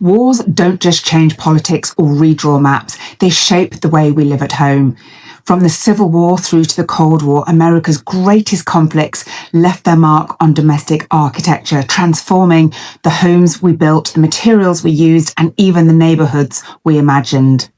Wars don't just change politics or redraw maps, they shape the way we live at home. From the Civil War through to the Cold War, America's greatest conflicts left their mark on domestic architecture, transforming the homes we built, the materials we used, and even the neighbourhoods we imagined.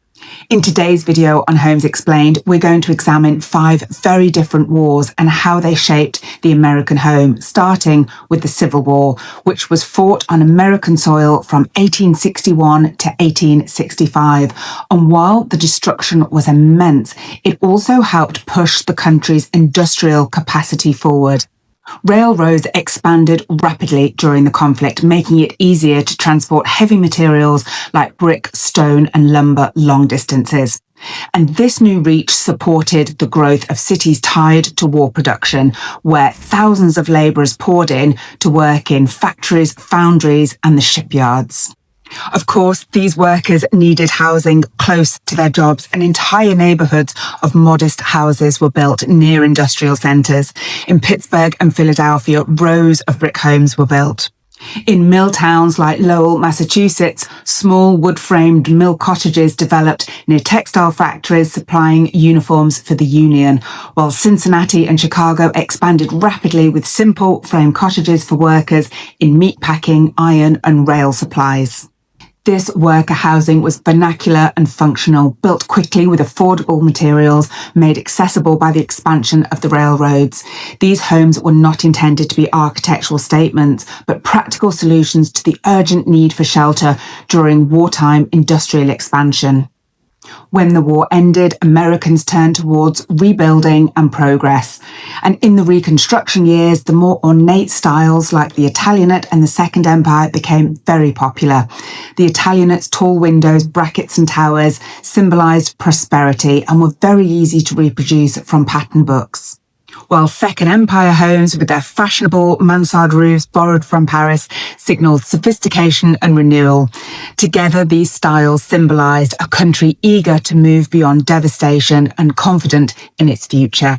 In today's video on Homes Explained, we're going to examine 5 very different wars and how they shaped the American home, starting with the Civil War, which was fought on American soil from 1861 to 1865. And while the destruction was immense, it also helped push the country's industrial capacity forward. Railroads expanded rapidly during the conflict, making it easier to transport heavy materials like brick, stone, and lumber long distances. And this new reach supported the growth of cities tied to war production, where thousands of labourers poured in to work in factories, foundries, and the shipyards. Of course, these workers needed housing close to their jobs, and entire neighbourhoods of modest houses were built near industrial centres. In Pittsburgh and Philadelphia, rows of brick homes were built. In mill towns like Lowell, Massachusetts, small wood-framed mill cottages developed near textile factories supplying uniforms for the Union, while Cincinnati and Chicago expanded rapidly with simple frame cottages for workers in meatpacking, iron, and rail supplies. This worker housing was vernacular and functional, built quickly with affordable materials, made accessible by the expansion of the railroads. These homes were not intended to be architectural statements, but practical solutions to the urgent need for shelter during wartime industrial expansion. When the war ended, Americans turned towards rebuilding and progress. And in the Reconstruction years, the more ornate styles like the Italianate and the Second Empire became very popular. The Italianate's tall windows, brackets and towers symbolised prosperity and were very easy to reproduce from pattern books, while Second Empire homes with their fashionable mansard roofs borrowed from Paris signalled sophistication and renewal. Together, these styles symbolised a country eager to move beyond devastation and confident in its future.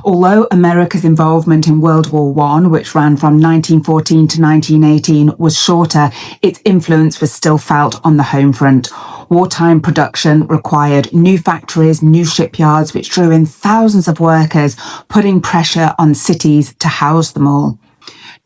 Although America's involvement in World War I, which ran from 1914 to 1918, was shorter, its influence was still felt on the home front. Wartime production required new factories, new shipyards, which drew in thousands of workers, putting pressure on cities to house them all.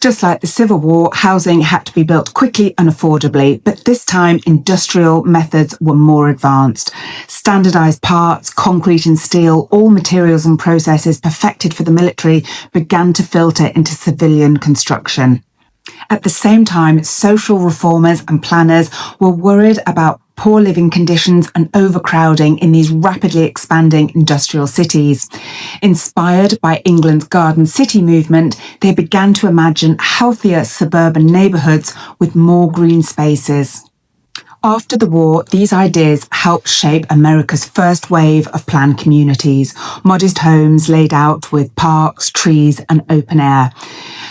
Just like the Civil War, housing had to be built quickly and affordably, but this time industrial methods were more advanced. Standardised parts, concrete and steel, all materials and processes perfected for the military began to filter into civilian construction. At the same time, social reformers and planners were worried about poor living conditions and overcrowding in these rapidly expanding industrial cities. Inspired by England's Garden City movement, they began to imagine healthier suburban neighbourhoods with more green spaces. After the war, these ideas helped shape America's first wave of planned communities, modest homes laid out with parks, trees, and open air.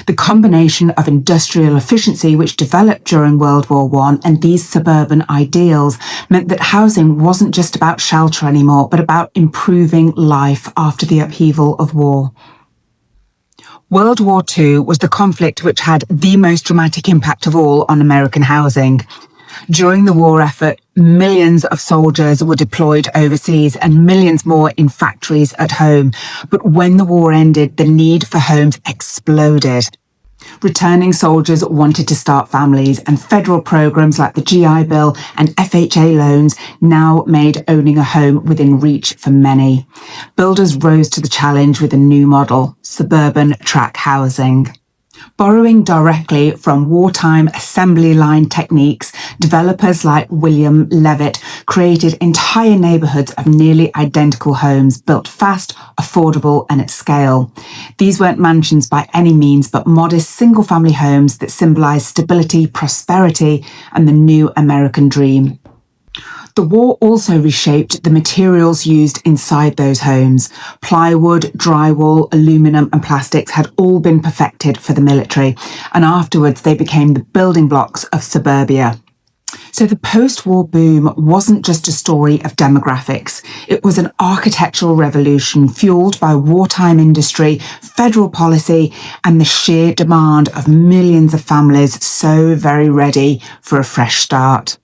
The combination of industrial efficiency, which developed during World War I, and these suburban ideals meant that housing wasn't just about shelter anymore, but about improving life after the upheaval of war. World War II was the conflict which had the most dramatic impact of all on American housing. During the war effort, millions of soldiers were deployed overseas and millions more in factories at home. But when the war ended, the need for homes exploded. Returning soldiers wanted to start families, and federal programs like the GI Bill and FHA loans now made owning a home within reach for many. Builders rose to the challenge with a new model, suburban tract housing. Borrowing directly from wartime assembly line techniques, developers like William Levitt created entire neighbourhoods of nearly identical homes, built fast, affordable, and at scale. These weren't mansions by any means, but modest single-family homes that symbolised stability, prosperity, and the new American dream. The war also reshaped the materials used inside those homes. Plywood, drywall, aluminum and plastics had all been perfected for the military, and afterwards they became the building blocks of suburbia. So the post-war boom wasn't just a story of demographics. It was an architectural revolution fueled by wartime industry, federal policy, and the sheer demand of millions of families so very ready for a fresh start.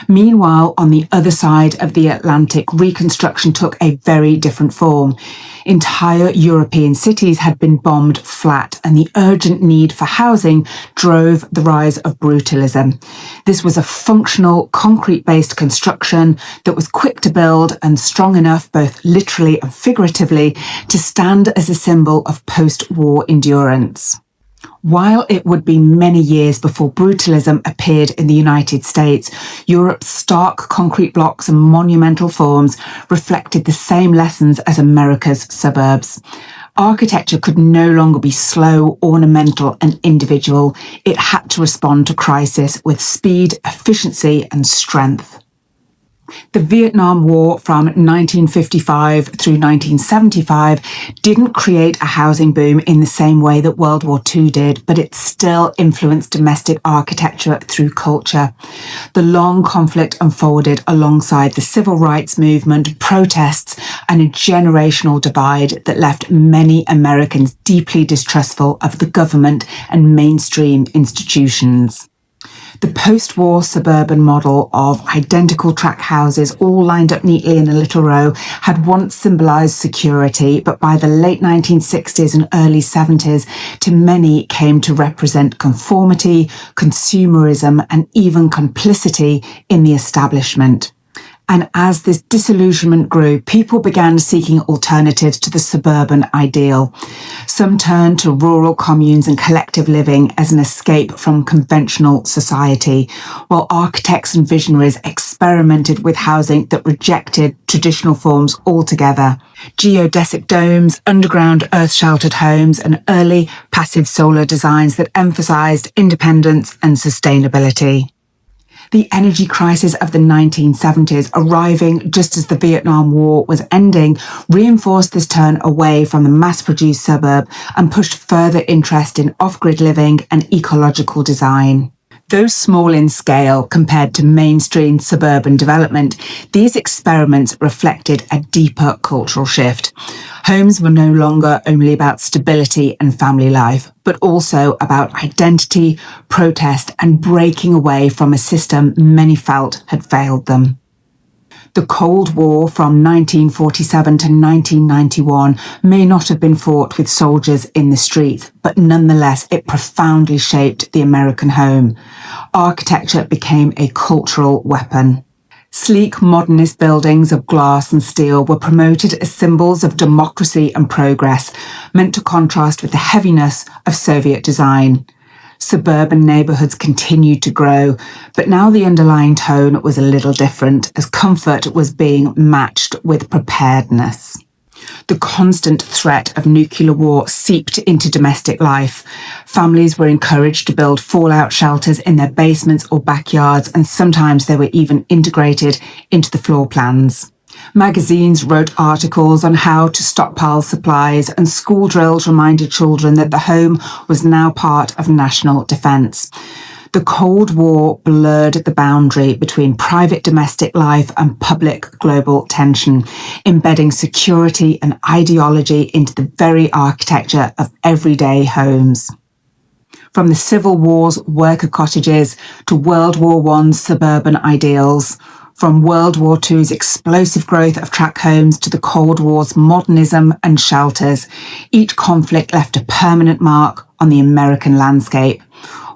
Meanwhile, on the other side of the Atlantic, reconstruction took a very different form. Entire European cities had been bombed flat, and the urgent need for housing drove the rise of brutalism. This was a functional, concrete-based construction that was quick to build and strong enough, both literally and figuratively, to stand as a symbol of post-war endurance. While it would be many years before brutalism appeared in the United States, Europe's stark concrete blocks and monumental forms reflected the same lessons as America's suburbs. Architecture could no longer be slow, ornamental, and individual. It had to respond to crisis with speed, efficiency, and strength. The Vietnam War from 1955 through 1975 didn't create a housing boom in the same way that World War II did, but it still influenced domestic architecture through culture. The long conflict unfolded alongside the civil rights movement, protests, and a generational divide that left many Americans deeply distrustful of the government and mainstream institutions. The post-war suburban model of identical tract houses all lined up neatly in a little row had once symbolised security, but by the late 1960s and early 70s, to many came to represent conformity, consumerism, and even complicity in the establishment. And as this disillusionment grew, people began seeking alternatives to the suburban ideal. Some turned to rural communes and collective living as an escape from conventional society, while architects and visionaries experimented with housing that rejected traditional forms altogether. Geodesic domes, underground earth-sheltered homes, and early passive solar designs that emphasized independence and sustainability. The energy crisis of the 1970s, arriving just as the Vietnam War was ending, reinforced this turn away from the mass-produced suburb and pushed further interest in off-grid living and ecological design. Though small in scale compared to mainstream suburban development, these experiments reflected a deeper cultural shift. Homes were no longer only about stability and family life, but also about identity, protest, and breaking away from a system many felt had failed them. The Cold War from 1947 to 1991 may not have been fought with soldiers in the streets, but nonetheless it profoundly shaped the American home. Architecture became a cultural weapon. Sleek modernist buildings of glass and steel were promoted as symbols of democracy and progress, meant to contrast with the heaviness of Soviet design. Suburban neighbourhoods continued to grow, but now the underlying tone was a little different, as comfort was being matched with preparedness. The constant threat of nuclear war seeped into domestic life. Families were encouraged to build fallout shelters in their basements or backyards, and sometimes they were even integrated into the floor plans. Magazines wrote articles on how to stockpile supplies, and school drills reminded children that the home was now part of national defence. The Cold War blurred the boundary between private domestic life and public global tension, embedding security and ideology into the very architecture of everyday homes. From the Civil War's worker cottages to World War I's suburban ideals, from World War II's explosive growth of tract homes to the Cold War's modernism and shelters, each conflict left a permanent mark on the American landscape.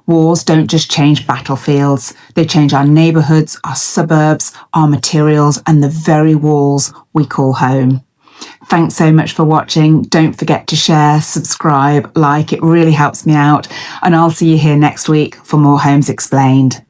Wars don't just change battlefields, they change our neighbourhoods, our suburbs, our materials, and the very walls we call home. Thanks so much for watching. Don't forget to share, subscribe, like, it really helps me out. And I'll see you here next week for more Homes Explained.